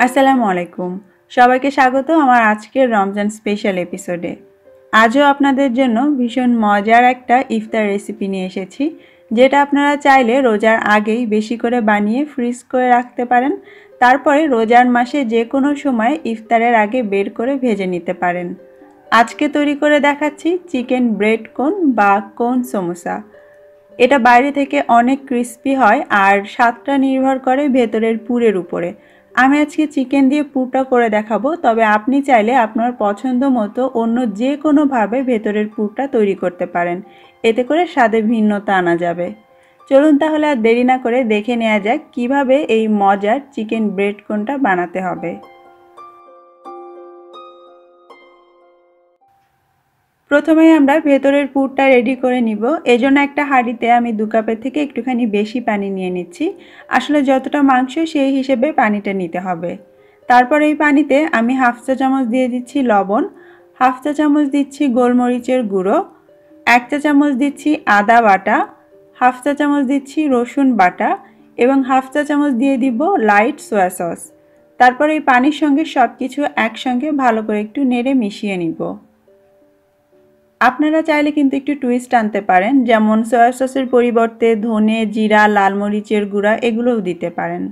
আসসালামু আলাইকুম। সবাইকে স্বাগত আমার আজকের রমজান স্পেশাল এপিসোডে। আজও আপনাদের জন্য ভীষণ মজার একটা ইফতার রেসিপি নিয়ে এসেছি, যেটা আপনারা চাইলে রোজার আগেই বেশি করে বানিয়ে ফ্রিজ করে রাখতে পারেন। তারপরে রোজার মাসে যে কোনো সময় ইফতারের আগে বের করে ভেজে নিতে পারেন। আজকে তৈরি করে দেখাচ্ছি চিকেন ব্রেড কোন বা কোন সমোসা। এটা বাইরে থেকে অনেক ক্রিস্পি হয় আর স্বাদটা নির্ভর করে ভেতরের পুরের উপরে। আমি আজকে চিকেন দিয়ে পুরটা করে দেখাবো, তবে আপনি চাইলে আপনার পছন্দ মতো অন্য যে কোনোভাবে ভেতরের পুরটা তৈরি করতে পারেন। এতে করে স্বাদে ভিন্নতা আনা যাবে। চলুন তাহলে আর দেরি না করে দেখে নেওয়া যাক কিভাবে এই মজার চিকেন ব্রেড কোনটা বানাতে হবে। প্রথমে আমরা ভেতরের পুরটা রেডি করে নিব। এজন্য একটা হাঁড়িতে আমি 2 কাপের থেকে একটুখানি বেশি পানি নিয়ে নিচ্ছি। আসলে যতটা মাংস সেই হিসেবে পানিটা নিতে হবে। তারপর এই পানিতে আমি 1/2 চা চামচ দিয়ে দিচ্ছি লবণ, 1/2 চা চামচ দিচ্ছি গোলমরিচের গুঁড়ো, 1 চা চামচ দিচ্ছি আদা বাটা, 1/2 চা চামচ দিচ্ছি রসুন বাটা এবং 1/2 চা চামচ দিয়ে দিব লাইট সয়া সস। তারপর এই পানির সঙ্গে সব কিছু একসঙ্গে ভালো করে একটু নেড়ে মিশিয়ে নিব। আপনারা চাইলে কিন্তু একটু টুইস্ট আনতে পারেন, যেমন সয়া সসের পরিবর্তে ধনে, জিরা, লাল মরিচের গুঁড়া এগুলোও দিতে পারেন।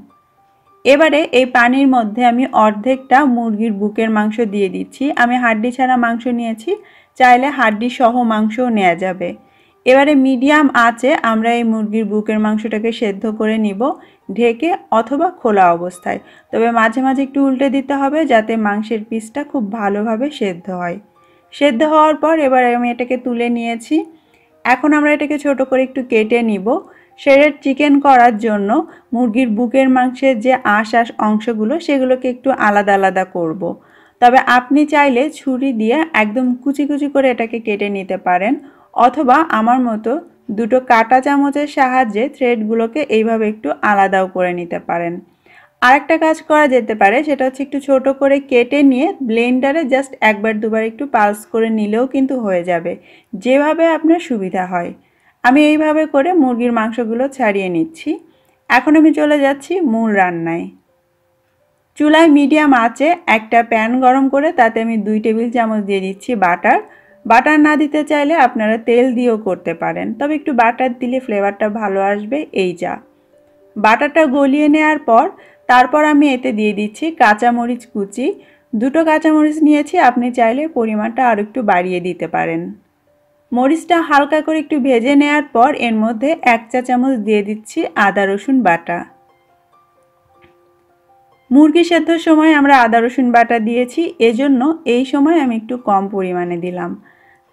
এবারে এই পানির মধ্যে আমি অর্ধেকটা মুরগির বুকের মাংস দিয়ে দিচ্ছি। আমি হাড্ডি ছাড়া মাংস নিয়েছি, চাইলে হাড্ডি সহ মাংসও নেওয়া যাবে। এবারে মিডিয়াম আঁচে আমরা এই মুরগির বুকের মাংসটাকে সেদ্ধ করে নিব, ঢেকে অথবা খোলা অবস্থায়। তবে মাঝে মাঝে একটু উল্টে দিতে হবে যাতে মাংসের পিসটা খুব ভালোভাবে সেদ্ধ হয়। সেদ্ধ হওয়ার পর এবার আমি এটাকে তুলে নিয়েছি। এখন আমরা এটাকে ছোট করে একটু কেটে নিব। শ্রেডেড চিকেন করার জন্য মুরগির বুকের মাংসের যে আঁশ অংশগুলো সেগুলোকে একটু আলাদা আলাদা করব। তবে আপনি চাইলে ছুরি দিয়ে একদম কুচি কুচি করে এটাকে কেটে নিতে পারেন, অথবা আমার মতো দুটো কাঁটা চামচের সাহায্যে থ্রেডগুলোকে এইভাবে একটু আলাদাও করে নিতে পারেন। আরেকটা কাজ করা যেতে পারে, সেটা হচ্ছে একটু ছোট করে কেটে নিয়ে ব্লেন্ডারে জাস্ট একবার দুবার একটু পালস করে নিলেও কিন্তু হয়ে যাবে, যেভাবে আপনার সুবিধা হয়। আমি এইভাবে করে মুরগির মাংসগুলো ছাড়িয়ে নিচ্ছি। এখন আমি চলে যাচ্ছি মূল রান্নায়। চুলায় মিডিয়াম আঁচে একটা প্যান গরম করে তাতে আমি 2 টেবিল চামচ দিয়ে দিচ্ছি বাটার। বাটার না দিতে চাইলে আপনারা তেল দিয়েও করতে পারেন, তবে একটু বাটার দিলে ফ্লেভারটা ভালো আসবে। এই যা বাটারটা গলিয়ে নেওয়ার পর তারপর আমি এতে দিয়ে দিচ্ছি কাঁচামরিচ কুচি। 2টো কাঁচামরিচ নিয়েছি, আপনি চাইলে পরিমাণটা আরও একটু বাড়িয়ে দিতে পারেন। মরিচটা হালকা করে একটু ভেজে নেওয়ার পর এর মধ্যে 1 চা চামচ দিয়ে দিচ্ছি আদা রসুন বাটা। মুরগি সেদ্ধর সময় আমরা আদা রসুন বাটা দিয়েছি, এজন্য এই সময় আমি একটু কম পরিমাণে দিলাম।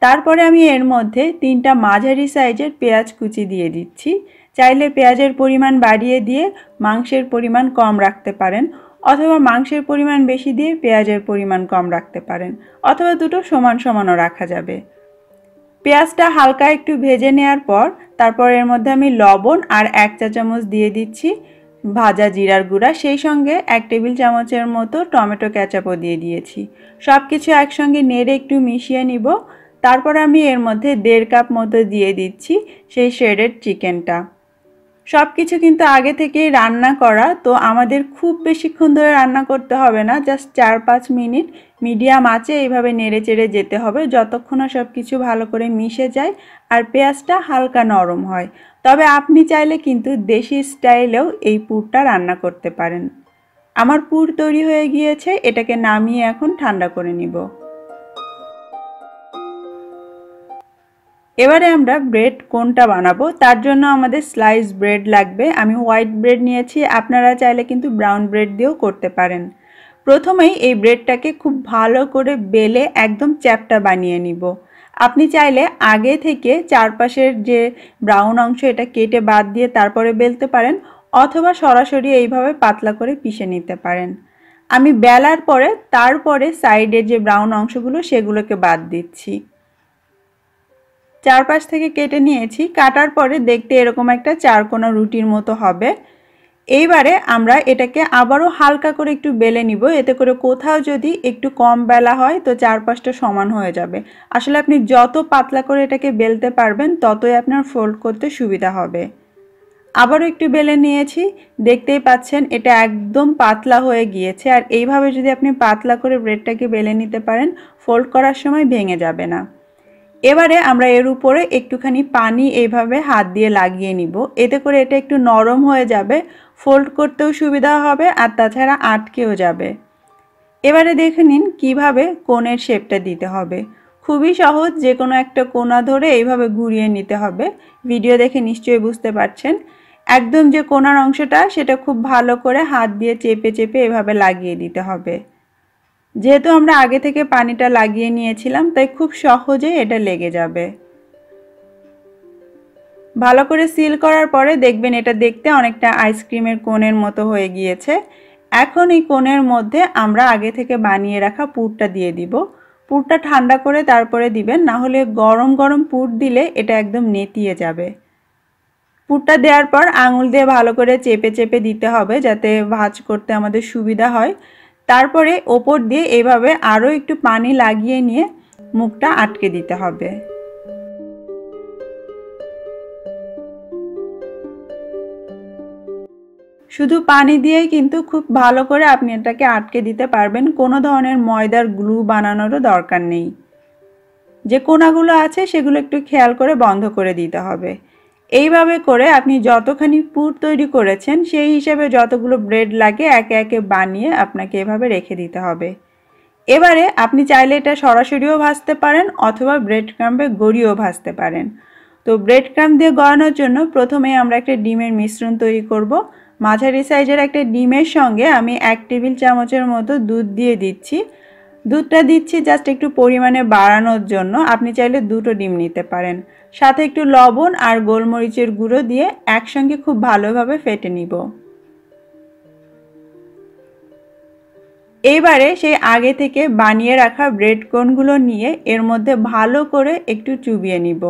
তারপরে আমি এর মধ্যে 3টা মাঝারি সাইজের পেঁয়াজ কুচি দিয়ে দিচ্ছি। চাইলে পেঁয়াজের পরিমাণ বাড়িয়ে দিয়ে মাংসের পরিমাণ কম রাখতে পারেন, অথবা মাংসের পরিমাণ বেশি দিয়ে পেঁয়াজের পরিমাণ কম রাখতে পারেন, অথবা দুটো সমান সমানও রাখা যাবে। পেঁয়াজটা হালকা একটু ভেজে নেওয়ার পর তারপর এর মধ্যে আমি লবণ আর 1 চা চামচ দিয়ে দিচ্ছি ভাজা জিরার গুঁড়া, সেই সঙ্গে 1 টেবিল চামচের মতো টমেটো কেচাপও দিয়ে দিয়েছি। সব কিছু একসঙ্গে নেড়ে একটু মিশিয়ে নিব। তারপর আমি এর মধ্যে 1.5 কাপ মতো দিয়ে দিচ্ছি সেই শ্রেডেড চিকেনটা। সব কিছু কিন্তু আগে থেকেই রান্না করা, তো আমাদের খুব বেশিক্ষণ ধরে রান্না করতে হবে না, জাস্ট 4-5 মিনিট মিডিয়াম আঁচে এইভাবে নেড়ে চেড়ে যেতে হবে যতক্ষণ না সব কিছু ভালো করে মিশে যায় আর পেঁয়াজটা হালকা নরম হয়। তবে আপনি চাইলে কিন্তু দেশি স্টাইলেও এই পুরটা রান্না করতে পারেন। আমার পুর তৈরি হয়ে গিয়েছে, এটাকে নামিয়ে এখন ঠান্ডা করে নিব। এবারে আমরা ব্রেড কোনটা বানাবো, তার জন্য আমাদের স্লাইস ব্রেড লাগবে। আমি হোয়াইট ব্রেড নিয়েছি, আপনারা চাইলে কিন্তু ব্রাউন ব্রেড দিয়েও করতে পারেন। প্রথমেই এই ব্রেডটাকে খুব ভালো করে বেলে একদম চ্যাপ্টা বানিয়ে নিব। আপনি চাইলে আগে থেকে চারপাশের যে ব্রাউন অংশ এটা কেটে বাদ দিয়ে তারপরে বেলতে পারেন, অথবা সরাসরি এইভাবে পাতলা করে পিষে নিতে পারেন। আমি বেলার পরে তারপরে সাইডের যে ব্রাউন অংশগুলো সেগুলোকে বাদ দিচ্ছি। চারপাশ থেকে কেটে নিয়েছি, কাটার পরে দেখতে এরকম একটা চারকোনা রুটির মতো হবে। এইবারে আমরা এটাকে আবারও হালকা করে একটু বেলে নিব, এতে করে কোথাও যদি একটু কম বেলা হয় তো চারপাশটা সমান হয়ে যাবে। আসলে আপনি যত পাতলা করে এটাকে বেলতে পারবেন ততই আপনার ফোল্ড করতে সুবিধা হবে। আবারও একটু বেলে নিয়েছি। দেখতেই পাচ্ছেন এটা একদম পাতলা হয়ে গিয়েছে। আর এইভাবে যদি আপনি পাতলা করে ব্রেডটাকে বেলে নিতে পারেন, ফোল্ড করার সময় ভেঙে যাবে না। এবারে আমরা এর উপরে একটুখানি পানি এইভাবে হাত দিয়ে লাগিয়ে নিব। এতে করে এটা একটু নরম হয়ে যাবে, ফোল্ড করতেও সুবিধা হবে আর তাছাড়া আটকেও যাবে। এবারে দেখে নিন কিভাবে কোণের শেপটা দিতে হবে। খুবই সহজ, যে কোনো একটা কোণা ধরে এইভাবে ঘুরিয়ে নিতে হবে। ভিডিও দেখে নিশ্চয়ই বুঝতে পারছেন। একদম যে কোণার অংশটা সেটা খুব ভালো করে হাত দিয়ে চেপে চেপে এভাবে লাগিয়ে দিতে হবে। যেহেতু আমরা আগে থেকে পানিটা লাগিয়ে নিয়েছিলাম, তাই খুব সহজেই এটা লেগে যাবে। ভালো করে সিল করার পরে দেখবেন এটা দেখতে অনেকটা আইসক্রিমের কোণের মতো হয়ে গিয়েছে। এখন এই কোণের মধ্যে আমরা আগে থেকে বানিয়ে রাখা পুরটা দিয়ে দিব। পুরটা ঠান্ডা করে তারপরে দিবেন, না হলে গরম গরম পুর দিলে এটা একদম নেতিয়ে যাবে। পুরটা দেওয়ার পর আঙুল দিয়ে ভালো করে চেপে চেপে দিতে হবে, যাতে ভাঁজ করতে আমাদের সুবিধা হয়। তারপরে ওপর দিয়ে এভাবে আরও একটু পানি লাগিয়ে নিয়ে মুখটা আটকে দিতে হবে। শুধু পানি দিয়েই কিন্তু খুব ভালো করে আপনি এটাকে আটকে দিতে পারবেন। কোনো ধরনের ময়দার গ্লু বানানোরও দরকার নেই। যে কোণাগুলো আছে সেগুলো একটু খেয়াল করে বন্ধ করে দিতে হবে। এইভাবে করে আপনি যতখানি পুর তৈরি করেছেন সেই হিসেবে যতগুলো ব্রেড লাগে একে একে বানিয়ে আপনাকে এভাবে রেখে দিতে হবে। এবারে আপনি চাইলে এটা সরাসরিও ভাজতে পারেন অথবা ব্রেড ক্রাম্বে গড়িয়েও ভাজতে পারেন। তো ব্রেড ক্রাম্ব দিয়ে গড়ানোর জন্য প্রথমে আমরা একটা ডিমের মিশ্রণ তৈরি করব। মাঝারি সাইজের একটা ডিমের সঙ্গে আমি 1 টেবিল চামচের মতো দুধ দিয়ে দিচ্ছি। দুধটা দিচ্ছি জাস্ট একটু পরিমাণে বাড়ানোর জন্য। আপনি চাইলে 2টো ডিম নিতে পারেন। সাথে একটু লবণ আর গোলমরিচের গুঁড়ো দিয়ে একসঙ্গে খুব ভালোভাবে ফেটে নিব। এইবারে সেই আগে থেকে বানিয়ে রাখা ব্রেড কোনগুলো নিয়ে এর মধ্যে ভালো করে একটু চুবিয়ে নিব।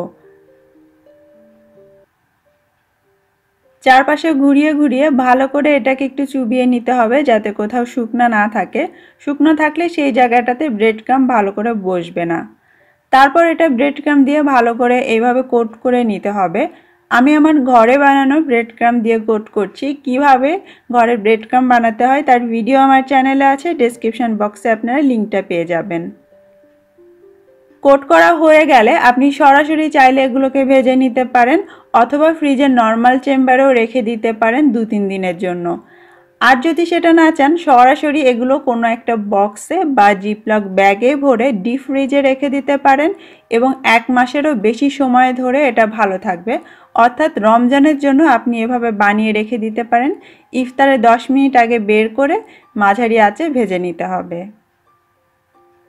চারপাশে ঘুরিয়ে ঘুরিয়ে ভালো করে এটাকে একটু চুবিয়ে নিতে হবে, যাতে কোথাও শুকনো না থাকে। শুকনো থাকলে সেই জায়গাটাতে ব্রেড ক্রাম্ব ভালো করে বসবে না। তারপর এটা ব্রেড ক্রাম্ব দিয়ে ভালো করে এইভাবে কোট করে নিতে হবে। আমি আমার ঘরে বানানো ব্রেড ক্রাম্ব দিয়ে কোট করছি। কিভাবে ঘরে ব্রেড ক্রাম্ব বানাতে হয় তার ভিডিও আমার চ্যানেলে আছে, ডেসক্রিপশন বক্সে আপনারা লিঙ্কটা পেয়ে যাবেন। কোট করা হয়ে গেলে আপনি সরাসরি চাইলে এগুলোকে ভেজে নিতে পারেন অথবা ফ্রিজের নর্মাল চেম্বারেও রেখে দিতে পারেন 2-3 দিনের জন্য। আর যদি সেটা না চান, সরাসরি এগুলো কোনো একটা বক্সে বা জিপলক ব্যাগে ভরে ডিপ ফ্রিজে রেখে দিতে পারেন এবং 1 মাসেরও বেশি সময় ধরে এটা ভালো থাকবে। অর্থাৎ রমজানের জন্য আপনি এভাবে বানিয়ে রেখে দিতে পারেন। ইফতারে 10 মিনিট আগে বের করে মাঝারি আঁচে ভেজে নিতে হবে।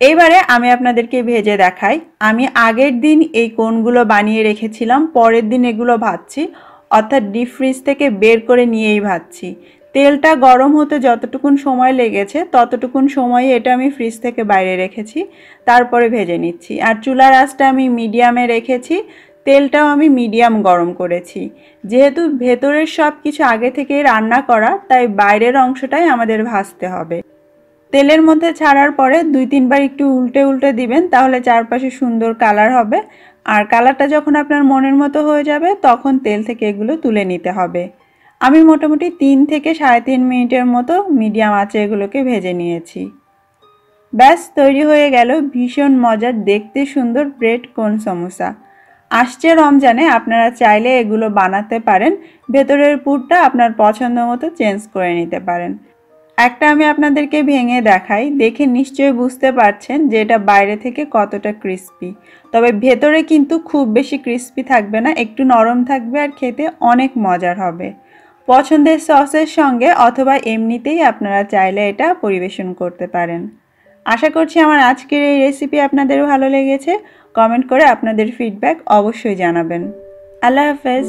এইবারে আমি আপনাদেরকে ভেজে দেখাই। আমি আগের দিন এই কোনগুলো বানিয়ে রেখেছিলাম, পরের দিন এগুলো ভাজছি, অর্থাৎ ডিপ ফ্রিজ থেকে বের করে নিয়েই ভাজছি। তেলটা গরম হতে যতটুকুন সময় লেগেছে ততটুকুন সময়ে এটা আমি ফ্রিজ থেকে বাইরে রেখেছি, তারপরে ভেজে নিচ্ছি। আর চুলার আঁচটা আমি মিডিয়ামে রেখেছি, তেলটাও আমি মিডিয়াম গরম করেছি। যেহেতু ভেতরের সব কিছু আগে থেকেই রান্না করা, তাই বাইরের অংশটাই আমাদের ভাজতে হবে। তেলের মধ্যে ছাড়ার পরে 2-3 বার একটু উল্টে উল্টে দিবেন, তাহলে চারপাশে সুন্দর কালার হবে। আর কালারটা যখন আপনার মনের মতো হয়ে যাবে তখন তেল থেকে এগুলো তুলে নিতে হবে। আমি মোটামুটি 3 থেকে 3.5 মিনিটের মতো মিডিয়াম আঁচে এগুলোকে ভেজে নিয়েছি। ব্যাস তৈরি হয়ে গেল ভীষণ মজার, দেখতে সুন্দর ব্রেড কোন সমোসা। আসছে রমজানে আপনারা চাইলে এগুলো বানাতে পারেন। ভেতরের পুরটা আপনার পছন্দ মতো চেঞ্জ করে নিতে পারেন। একটা আমি আপনাদেরকে ভেঙে দেখাই, দেখে নিশ্চয়ই বুঝতে পারছেন যে এটা বাইরে থেকে কতটা ক্রিস্পি। তবে ভেতরে কিন্তু খুব বেশি ক্রিস্পি থাকবে না, একটু নরম থাকবে আর খেতে অনেক মজার হবে। পছন্দের সসের সঙ্গে অথবা এমনিতেই আপনারা চাইলে এটা পরিবেশন করতে পারেন। আশা করছি আমার আজকের এই রেসিপি আপনাদের ভালো লেগেছে। কমেন্ট করে আপনাদের ফিডব্যাক অবশ্যই জানাবেন। আল্লাহ হাফেজ।